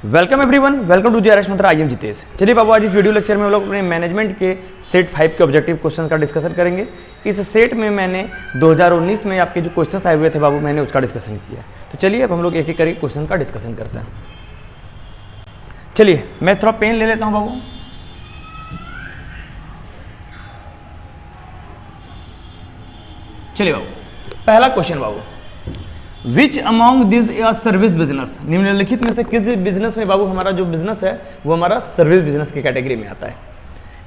Welcome everyone, welcome to JRS Mantra. I am Jitesh. चलिए बाबू, आज इस वीडियो लेक्चर में हम लोग अपने मैनेजमेंट के सेट 5 के ऑब्जेक्टिव क्वेश्चन का डिस्कशन करेंगे। इस सेट में मैंने 2019 में आपके जो क्वेश्चंस आए हुए थे बाबू, मैंने उसका डिस्कशन किया। तो चलिए अब हम लोग एक एक करके क्वेश्चन का डिस्कशन करते हैं। चलिए मैं थोड़ा पेन ले लेता हूँ बाबू। चलिए बाबू, पहला क्वेश्चन बाबू, which among this service business, निम्नलिखित में से किस बिजनेस में बाबू हमारा जो बिजनेस है वो हमारा सर्विस बिजनेस की कैटेगरी में आता है।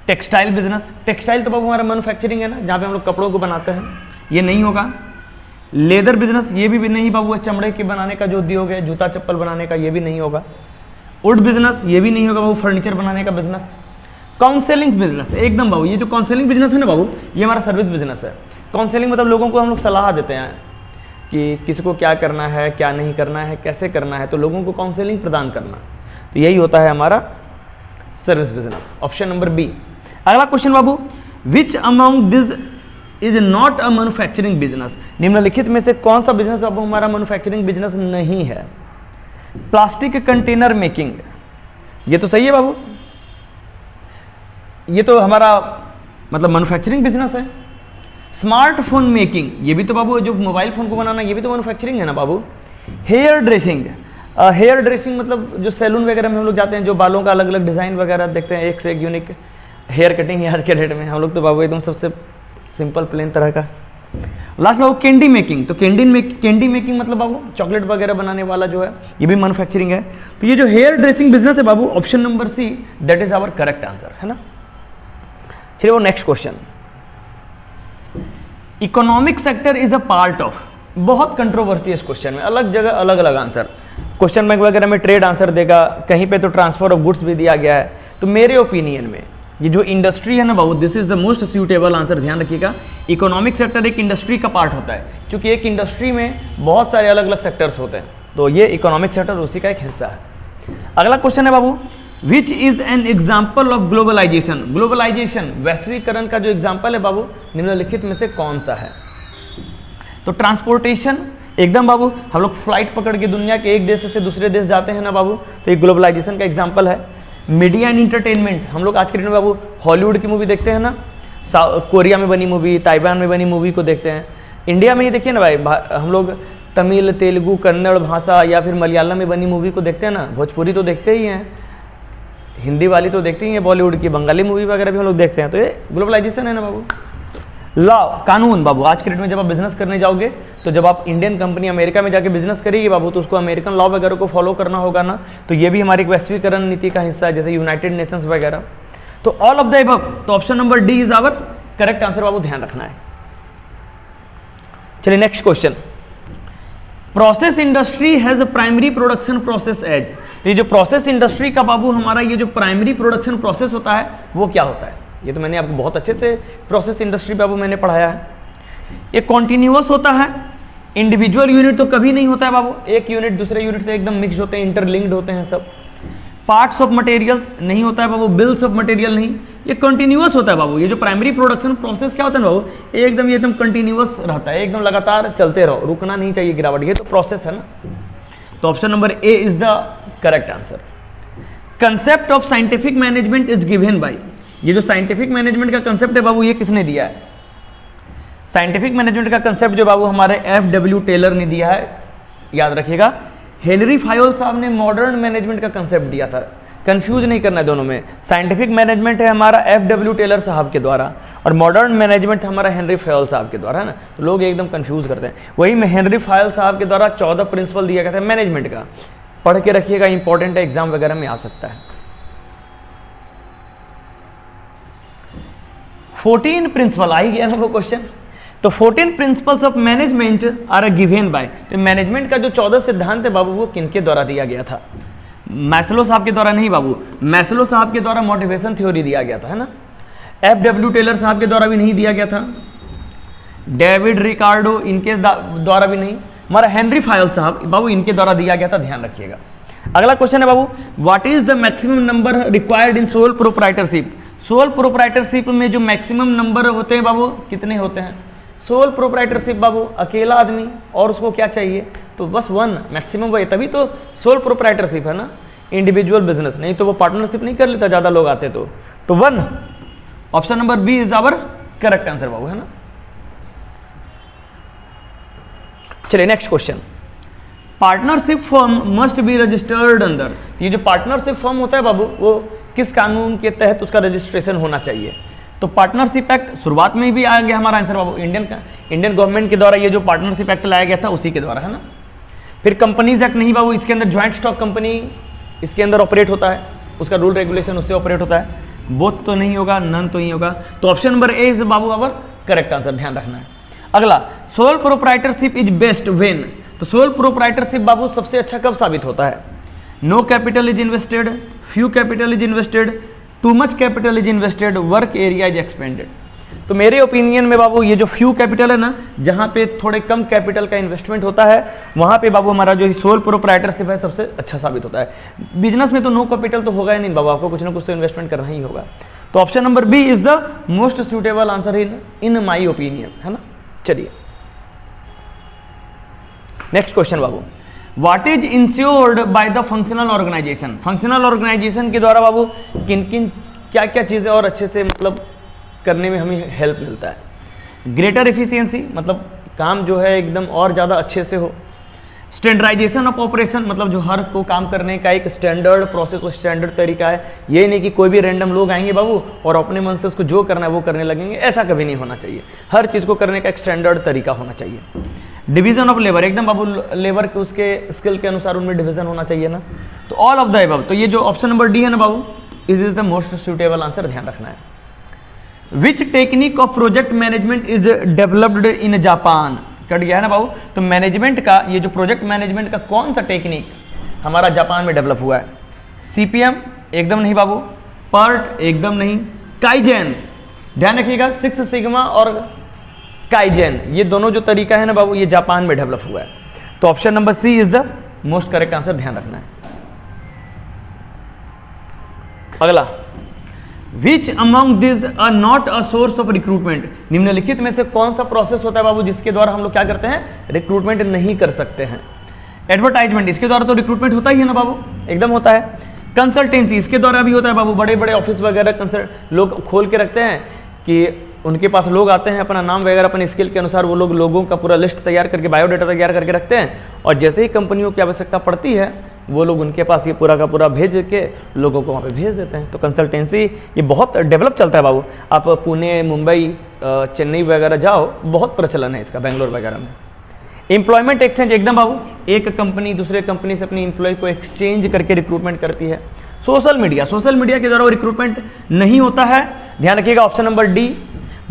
टेक्सटाइल बिजनेस, टेक्सटाइल तो बाबू हमारा मैन्युफैक्चरिंग है ना, जहाँ पे हम लोग कपड़ों को बनाते हैं, ये नहीं होगा। लेदर बिजनेस, ये भी नहीं बाबू, चमड़े के बनाने का जो उद्योग है, जूता चप्पल बनाने का, ये भी नहीं होगा। वुड बिजनेस, ये भी नहीं होगा बाबू, फर्नीचर बनाने का बिजनेस। काउंसलिंग बिजनेस, एकदम बाबू, ये जो काउंसलिंग बिजनेस है ना बाबू, ये हमारा सर्विस बिजनेस है। काउंसलिंग मतलब लोगों को हम लोग सलाह देते हैं कि किसी को क्या करना है, क्या नहीं करना है, कैसे करना है, तो लोगों को काउंसलिंग प्रदान करना, तो यही होता है हमारा service business. Option number B. अगला क्वेश्चन बाबू, which among this is not a manufacturing business, निम्नलिखित में से कौन सा बिजनेस बाबू हमारा मैन्युफैक्चरिंग बिजनेस नहीं है। प्लास्टिक कंटेनर मेकिंग, ये तो सही है बाबू, ये तो हमारा मतलब मैन्युफैक्चरिंग बिजनेस है। स्मार्टफोन मेकिंग, ये भी तो बाबू जो मोबाइल फोन को बनाना, ये भी तो मैन्युफैक्चरिंग है ना बाबू। हेयर ड्रेसिंग, हेयर ड्रेसिंग मतलब जो सैलून वगैरह में हम लोग जाते हैं, जो बालों का अलग अलग डिज़ाइन वगैरह देखते हैं, एक से एक यूनिक हेयर कटिंग है आज के डेट में। हम लोग तो बाबू एकदम सबसे सिंपल प्लेन तरह का। लास्ट बाबू कैंडी मेकिंग, तो कैंडी मेकिंग मतलब बाबू चॉकलेट वगैरह बनाने वाला जो है, ये भी मैन्युफैक्चरिंग है। तो ये जो हेयर ड्रेसिंग बिजनेस है बाबू, option number C, that is our correct answer, है ना। चलिए वो next question, economic sector is a part of, बहुत कंट्रोवर्सी है इस क्वेश्चन में, अलग जगह अलग अलग आंसर। क्वेश्चन बैंक वगैरह में ट्रेड आंसर देगा, कहीं पे तो ट्रांसफर ऑफ गुड्स भी दिया गया है। तो मेरे ओपिनियन में ये जो इंडस्ट्री है ना बाबू, this is the most suitable answer. ध्यान रखिएगा, इकोनॉमिक सेक्टर एक इंडस्ट्री का पार्ट होता है, क्योंकि एक इंडस्ट्री में बहुत सारे अलग अलग सेक्टर्स होते हैं, तो ये इकोनॉमिक सेक्टर उसी का एक हिस्सा है। अगला क्वेश्चन है बाबू, which is an example of globalization, globalization वैश्वीकरण का जो एग्जाम्पल है बाबू, निम्नलिखित में से कौन सा है। तो ट्रांसपोर्टेशन, एकदम बाबू, हम लोग फ्लाइट पकड़ के दुनिया के एक देश से दूसरे देश जाते हैं ना बाबू, तो ये ग्लोबलाइजेशन का एग्जाम्पल है। मीडिया एंड इंटरटेनमेंट, हम लोग आज के डेट में बाबू हॉलीवुड की मूवी देखते हैं ना, कोरिया में बनी मूवी, ताइवान में बनी मूवी को देखते हैं। इंडिया में ही देखिए ना भाई, हम लोग तमिल, तेलुगु, कन्नड़ भाषा या फिर मलयालम में बनी मूवी को देखते हैं ना, भोजपुरी तो देखते ही हैं, हिंदी वाली तो देखते ही हैं, बॉलीवुड की, बंगाली मूवी वगैरह भी हम लोग देखते हैं। तो ये ग्लोबलाइजेशन है ना बाबू। लॉ, कानून बाबू, आज के डेट में जब आप बिजनेस करने जाओगे, तो जब आप इंडियन कंपनी अमेरिका में जाके बिजनेस करेगी बाबू, तो उसको अमेरिकन लॉ वगैरह को फॉलो करना होगा ना, तो ये भी हमारी एक वैश्वीकरण नीति का हिस्सा है, जैसे यूनाइटेड नेशंस वगैरह। तो ऑल ऑफ द अबव, तो option number D is our correct answer बाबू, ध्यान रखना है। चलिए next question, process industry has a primary production process as, तो ये जो प्रोसेस इंडस्ट्री का बाबू हमारा ये जो प्राइमरी प्रोडक्शन प्रोसेस होता है वो क्या होता है, ये तो मैंने आपको बहुत अच्छे से प्रोसेस इंडस्ट्री बाबू मैंने पढ़ाया है। ये कॉन्टिन्यूअस होता है, इंडिविजुअल यूनिट तो कभी नहीं होता है बाबू, एक यूनिट दूसरे यूनिट से एकदम मिक्स होते हैं, इंटरलिंक्ड होते हैं सब। पार्ट्स ऑफ मटेरियल्स नहीं होता है बाबू, बिल्स ऑफ मटेरियल नहीं, ये कंटिन्यूअस होता है बाबू। ये जो प्राइमरी प्रोडक्शन प्रोसेस क्या होता है बाबू, एकदम ये एकदम कंटिन्यूअस रहता है, एकदम लगातार चलते रहो, रुकना नहीं चाहिए गिरावट, ये तो प्रोसेस है ना। तो option number A is the correct answer. Concept of scientific management is given by, ये जो साइंटिफिक मैनेजमेंट का कंसेप्ट है बाबू, ये किसने दिया है। साइंटिफिक मैनेजमेंट का कंसेप्ट जो बाबू हमारे FW टेलर ने दिया है, याद रखिएगा। हेनरी फायोल साहब ने मॉडर्न मैनेजमेंट का कंसेप्ट दिया था, कंफ्यूज नहीं करना है दोनों में। साइंटिफिक मैनेजमेंट है हमारा FW टेलर साहब के द्वारा, और मॉडर्न मैनेजमेंट हमारा हेनरी फायोल साहब के द्वारा, है ना। तो लोग एकदम कंफ्यूज करते हैं, वही में हेनरी फायोल साहब के द्वारा 14 प्रिंसिपल दिया गया था मैनेजमेंट का, पढ़ के रखिएगा, इंपॉर्टेंट है, एग्जाम वगैरह में आ सकता है। 14 प्रिंसिपल आ ही गया ना वो क्वेश्चन। तो 14 principles of management are given by, तो मैनेजमेंट का जो 14 सिद्धांत है बाबू, वो किनके द्वारा दिया गया था। मैस्लो साहब के द्वारा नहीं बाबू, मैस्लो साहब के द्वारा मोटिवेशन थ्योरी दिया गया था, है ना। FW टेलर साहब के द्वारा भी नहीं दिया गया था, डेविड रिकार्डो इनके द्वारा भी नहीं, हमारा हेनरी फायोल साहब बाबू इनके द्वारा दिया गया था, ध्यान रखिएगा। अगला क्वेश्चन है बाबू, what is the maximum number required in sole proprietorship, sole proprietorship में जो मैक्सिमम नंबर होते हैं बाबू, कितने होते हैं। सोल प्रोप्राइटरशिप बाबू, अकेला आदमी और उसको क्या चाहिए, तो बस 1 मैक्सिमम वही, तभी तो सोल प्रोप्राइटरशिप है ना। इंडिविजुअल बिजनेस, नहीं तो वो पार्टनरशिप नहीं कर लेता ज्यादा लोग आते तो 1 option number B is our correct answer बाबू, है ना। चलिए next question, partnership firm must be registered under, ये जो पार्टनरशिप फर्म होता है बाबू वो किस कानून के तहत उसका रजिस्ट्रेशन होना चाहिए। तो पार्टनरशिप एक्ट शुरुआत में भी आ गया हमारा आंसर बाबू, इंडियन गवर्नमेंट के द्वारा ये जो पार्टनरशिप एक्ट लाया गया था उसी के द्वारा, है ना। फिर कंपनीज एक्ट नहीं बाबू, इसके अंदर ज्वाइंट स्टॉक कंपनी इसके अंदर ऑपरेट होता है, उसका रूल रेगुलेशन उससे ऑपरेट होता है। बोथ तो नहीं होगा, नन तो नहीं होगा, तो ऑप्शन नंबर ए इज बाबू आवर करेक्ट आंसर, ध्यान रखना है। अगला, sole proprietorship is best when, तो सोल प्रोप्राइटरशिप बाबू सबसे अच्छा कब साबित होता है। No capital is invested, few capital is invested, too much capital is invested, work area is expanded. तो मेरे ओपिनियन में बाबू ये जो फ्यू कैपिटल है ना, जहां पे थोड़े कम कैपिटल का इन्वेस्टमेंट होता है वहां पे बाबू हमारा जो सोल प्रोप्राइटरशिप है सबसे अच्छा साबित होता है। बिजनेस में तो नो कैपिटल तो होगा ही नहीं बाबू, आपको कुछ ना कुछ तो इन्वेस्टमेंट करना ही होगा। तो option number B is the most suitable answer in my opinion, है ना। चलिए नेक्स्ट क्वेश्चन बाबू, what is insured by the functional organization, functional organization के द्वारा बाबू किन किन क्या क्या चीजें और अच्छे से मतलब करने में हमें हेल्प मिलता है। ग्रेटर एफिशिएंसी, मतलब काम जो है एकदम और ज़्यादा अच्छे से हो। स्टैंडर्डाइजेशन ऑफ ऑपरेशन, मतलब जो हर को काम करने का एक स्टैंडर्ड प्रोसेस और स्टैंडर्ड तरीका है, ये नहीं कि कोई भी रैंडम लोग आएंगे बाबू और अपने मन से उसको जो करना है वो करने लगेंगे, ऐसा कभी नहीं होना चाहिए। हर चीज़ को करने का एक स्टैंडर्ड तरीका होना चाहिए। डिवीजन ऑफ लेबर, एकदम बाबू लेबर के उसके स्किल के अनुसार उनमें डिवीजन होना चाहिए ना। तो ऑल ऑफ द अबव, तो ये जो ऑप्शन नंबर डी है ना बाबू, is the most suitable answer, ध्यान रखना है। Which technique of project management is developed in Japan, cut गया है ना बाबू। तो मैनेजमेंट का, ये जो प्रोजेक्ट मैनेजमेंट का कौन सा टेक्निक हमारा जापान में डेवलप हुआ है। सीपीएम एकदम नहीं बाबू, पर्ट एकदम नहीं, काइजेन ध्यान रखिएगा, 6 सिग्मा और काइजेन ये दोनों जो तरीका है ना बाबू ये जापान में डेवलप हुआ है। तो option number C is the most correct answer, ध्यान रखना है। अगला, which among this are not a source of recruitment, निम्नलिखित में से कौन सा प्रोसेस होता है बाबू जिसके द्वारा हम लोग क्या करते हैं, रिक्रूटमेंट नहीं कर सकते हैं। एडवर्टाइजमेंट, इसके द्वारा तो रिक्रूटमेंट होता ही है ना बाबू, एकदम होता है। कंसल्टेंसी, इसके द्वारा भी होता है बाबू, बड़े बड़े ऑफिस वगैरह लोग खोल के रखते हैं कि उनके पास लोग आते हैं, अपना नाम वगैरह अपने स्किल के अनुसार वो लोगों का पूरा लिस्ट तैयार करके बायोडाटा तैयार करके रखते हैं, और जैसे ही कंपनियों की आवश्यकता पड़ती है वो लोग उनके पास ये पूरा का पूरा भेज के लोगों को वहाँ पे भेज देते हैं। तो कंसल्टेंसी ये बहुत डेवलप चलता है बाबू, आप पुणे, मुंबई, चेन्नई वगैरह जाओ, बहुत प्रचलन है इसका, बेंगलोर वगैरह में। एम्प्लॉयमेंट एक्सचेंज, एकदम बाबू एक कंपनी दूसरे कंपनी से अपनी एम्प्लॉय को एक्सचेंज करके रिक्रूटमेंट करती है। सोशल मीडिया के द्वारा वो रिक्रूटमेंट नहीं होता है, ध्यान रखिएगा ऑप्शन नंबर डी।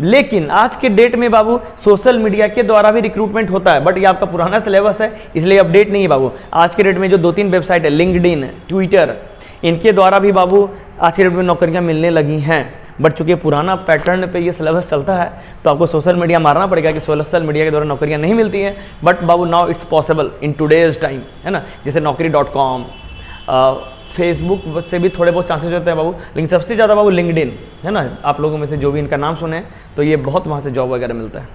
लेकिन आज के डेट में बाबू सोशल मीडिया के द्वारा भी रिक्रूटमेंट होता है, बट ये आपका पुराना सिलेबस है इसलिए अपडेट नहीं है बाबू। आज के डेट में जो 2-3 वेबसाइट है, लिंक्डइन, ट्विटर, इनके द्वारा भी बाबू आज के डेट में नौकरियां मिलने लगी हैं। बट चूंकि पुराना पैटर्न पे ये सिलेबस चलता है तो आपको सोशल मीडिया मारना पड़ेगा कि सोशल मीडिया के द्वारा नौकरियां नहीं मिलती हैं। But Babu now it's possible in today's time, है ना। जैसे naukri.com, फेसबुक से भी थोड़े बहुत चांसेस होते हैं बाबू, लेकिन सबसे ज़्यादा बाबू लिंक्डइन, है ना। आप लोगों में से जो भी इनका नाम सुने तो ये बहुत वहाँ से जॉब वगैरह मिलता है।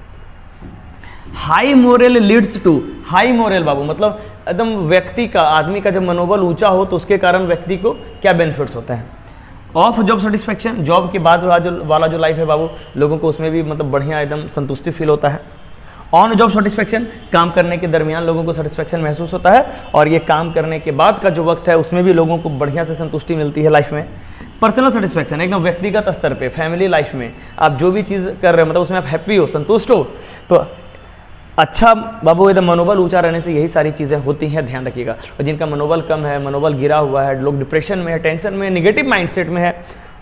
High morale leads to, high morale बाबू मतलब एकदम व्यक्ति का, आदमी का जब मनोबल ऊंचा हो तो उसके कारण व्यक्ति को क्या बेनिफिट्स होते हैं। ऑफ जॉब सेटिस्फैक्शन, जॉब के बाद वाला जो लाइफ है बाबू लोगों को उसमें भी मतलब बढ़िया एकदम संतुष्टि फील होता है। ऑन जॉब सेटिस्फैक्शन, काम करने के दरमियान लोगों को सेटिस्फैक्शन महसूस होता है, और ये काम करने के बाद का जो वक्त है उसमें भी लोगों को बढ़िया से संतुष्टि मिलती है लाइफ में। पर्सनल सेटिस्फैक्शन, एकदम व्यक्तिगत स्तर पे, फैमिली लाइफ में आप जो भी चीज़ कर रहे हो मतलब उसमें आप हैप्पी हो, संतुष्ट हो, तो अच्छा बाबू एकदम मनोबल ऊंचा रहने से यही सारी चीज़ें होती हैं, ध्यान रखिएगा। और जिनका मनोबल कम है, मनोबल गिरा हुआ है, लोग डिप्रेशन में है, टेंशन में, निगेटिव माइंडसेट में है,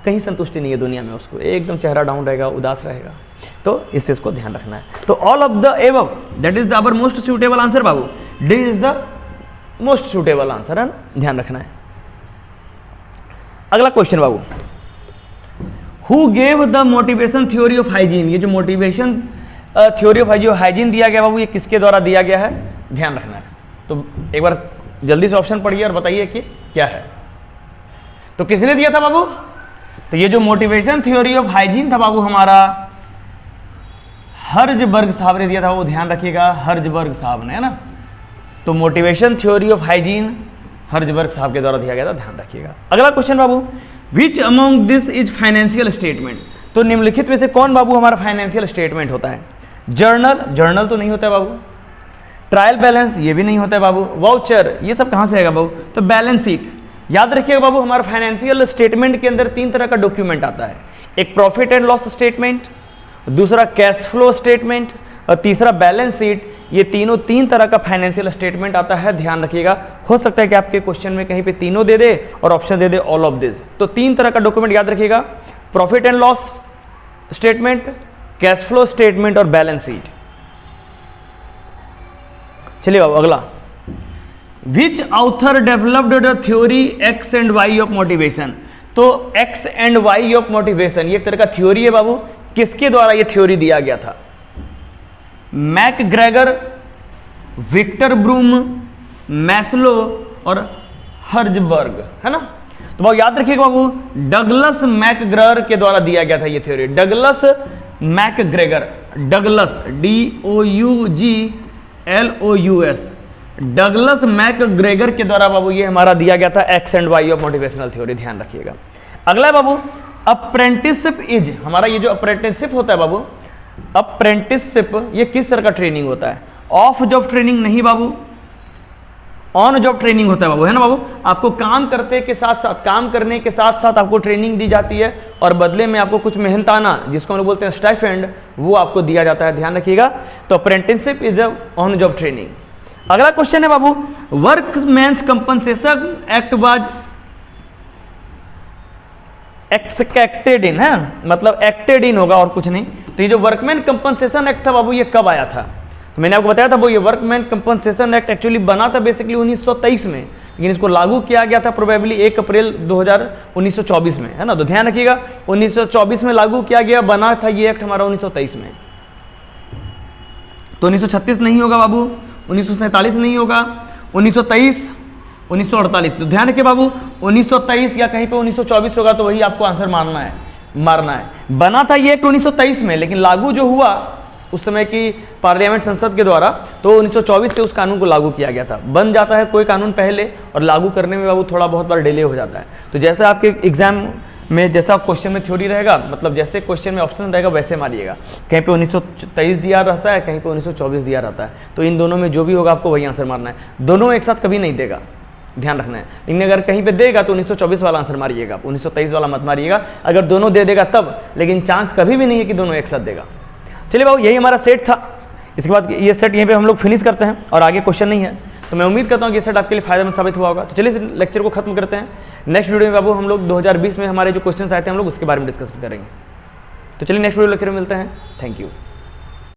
कहीं संतुष्टि नहीं है दुनिया में, उसको एकदम चेहरा डाउन रहेगा, उदास रहेगा। तो इस चीज को ध्यान रखना है। तो all of the above that is the our most suitable answer बाबू, D is the most suitable answer, है ना, ध्यान रखना है। अगला क्वेश्चन बाबू, who gave the motivation theory of hygiene, ये जो मोटिवेशन थ्योरी ऑफ हाइजीन दिया गया बाबू ये किसके द्वारा दिया गया है, ध्यान रखना है। तो एक बार जल्दी से ऑप्शन पढ़िए और बताइए कि क्या है। तो किसने दिया था बाबू, तो ये जो मोटिवेशन थ्योरी ऑफ हाइजीन था बाबू हमारा हर्जबर्ग साहब ने दिया था, वो ध्यान रखिएगा, हर्जबर्ग साहब ने, है ना। तो motivation theory of hygiene Herzberg साहब के द्वारा दिया गया था, ध्यान रखिएगा। अगला क्वेश्चन बाबू, which among this is financial statement, तो निम्नलिखित में से कौन बाबू हमारा फाइनेंशियल स्टेटमेंट होता है? जर्नल तो नहीं होता है बाबू, ट्रायल बैलेंस ये भी नहीं होता है बाबू, वाउचर ये सब कहाँ से आएगा बाबू? तो बैलेंस शीट। याद रखिएगा बाबू, हमारा फाइनेंशियल स्टेटमेंट के अंदर 3 तरह का डॉक्यूमेंट आता है, एक प्रॉफिट एंड लॉस स्टेटमेंट, दूसरा कैश फ्लो स्टेटमेंट और तीसरा बैलेंस शीट। ये तीनों 3 तरह का फाइनेंशियल स्टेटमेंट आता है, ध्यान रखिएगा। हो सकता है कि आपके क्वेश्चन में कहीं पे तीनों दे दे और ऑप्शन दे दे ऑल ऑफ दिस। तो 3 तरह का डॉक्यूमेंट याद रखिएगा, profit and loss statement, cash flow statement और बैलेंस शीट। चलिए बाबू अगला, which author developed the theory X and Y of motivation, तो X and Y of motivation ये एक तरह का थ्योरी है बाबू, किसके द्वारा ये थ्योरी दिया गया था? मैकग्रेगर, विक्टर ब्रूम, मैस्लो और हर्जबर्ग, है ना। तो बाबू याद रखिएगा बाबू, डगलस मैकग्रेगर के द्वारा दिया गया था ये theory, Douglas McGregor, Douglas DOUGLOUS, Douglas McGregor के द्वारा बाबू ये हमारा दिया गया था X and Y of motivational theory, ध्यान रखिएगा। अगला है बाबू, अप्रेंटिसशिप इज, हमारा ये जो अप्रेंटिसशिप होता है बाबू, अप्रेंटिसशिप ये किस तरह का ट्रेनिंग होता है? ऑफ जॉब ट्रेनिंग नहीं बाबू, ऑन जॉब ट्रेनिंग होता है बाबू, है ना बाबू। आपको काम करने के साथ साथ आपको ट्रेनिंग दी जाती है और बदले में आपको कुछ मेहनताना, जिसको हम लोग बोलते हैं स्टाइपेंड, वो आपको दिया जाता है, ध्यान रखिएगा। तो apprenticeship is on job training. अगला क्वेश्चन है बाबू, workmen's compensation act was expected in, है मतलब एक्टेड इन होगा और कुछ नहीं। तो ये जो वर्कमैन कंपनसेशन एक्ट था बाबू ये कब आया था? तो मैंने आपको बताया था वो ये वर्कमैन कंपनसेशन एक्ट एक्चुअली बना था बेसिकली 1923 में, लेकिन इसको लागू किया गया था प्रोबेबली 1 अप्रैल 1924 में, है ना। तो ध्यान रखिएगा 1924 में लागू किया गया, बना था ये एक्ट हमारा 1923 में। तो 1936 नहीं होगा बाबू, 1947 नहीं होगा, 1923, 1948। तो ध्यान रखिए बाबू 1923 या कहीं पे 1924 होगा, तो वही आपको आंसर मारना है। बना था ये एक्ट 1923 में, लेकिन लागू जो हुआ उस समय की पार्लियामेंट संसद के द्वारा, तो 1924 से उस कानून को लागू किया गया था। बन जाता है कोई कानून पहले और लागू करने में बाबू थोड़ा बहुत बार डिले हो जाता है। तो जैसे आपके एग्जाम में जैसा क्वेश्चन में थ्योरी रहेगा, मतलब जैसे क्वेश्चन में ऑप्शन रहेगा वैसे मारिएगा। कहीं पे 1923 दिया रहता है, कहीं पे 1924 दिया रहता है, तो इन दोनों में जो भी होगा आपको वही आंसर मारना है। दोनों एक साथ कभी नहीं देगा, ध्यान रखना है। लेकिन अगर कहीं पे देगा तो 1924 वाला आंसर मारिएगा, 1923 वाला मत मारिएगा। अगर दोनों दे देगा तब, लेकिन चांस कभी भी नहीं है कि दोनों एक साथ देगा। चलिए बाबू यही हमारा सेट था। इसके बाद ये सेट यहीं पे हम लोग फिनिश करते हैं और आगे क्वेश्चन नहीं है। तो मैं उम्मीद करता हूँ कि ये सेट आपके लिए फायदेमंद साबित हुआ होगा। तो चलिए इस लेक्चर को खत्म करते हैं। नेक्स्ट वीडियो में बाबू हम लोग 2020 में हमारे जो क्वेश्चन आए थे हम लोग उसके बारे में डिस्कस करेंगे। तो चलिए नेक्स्ट वीडियो लेक्चर में मिलते हैं। Thank you.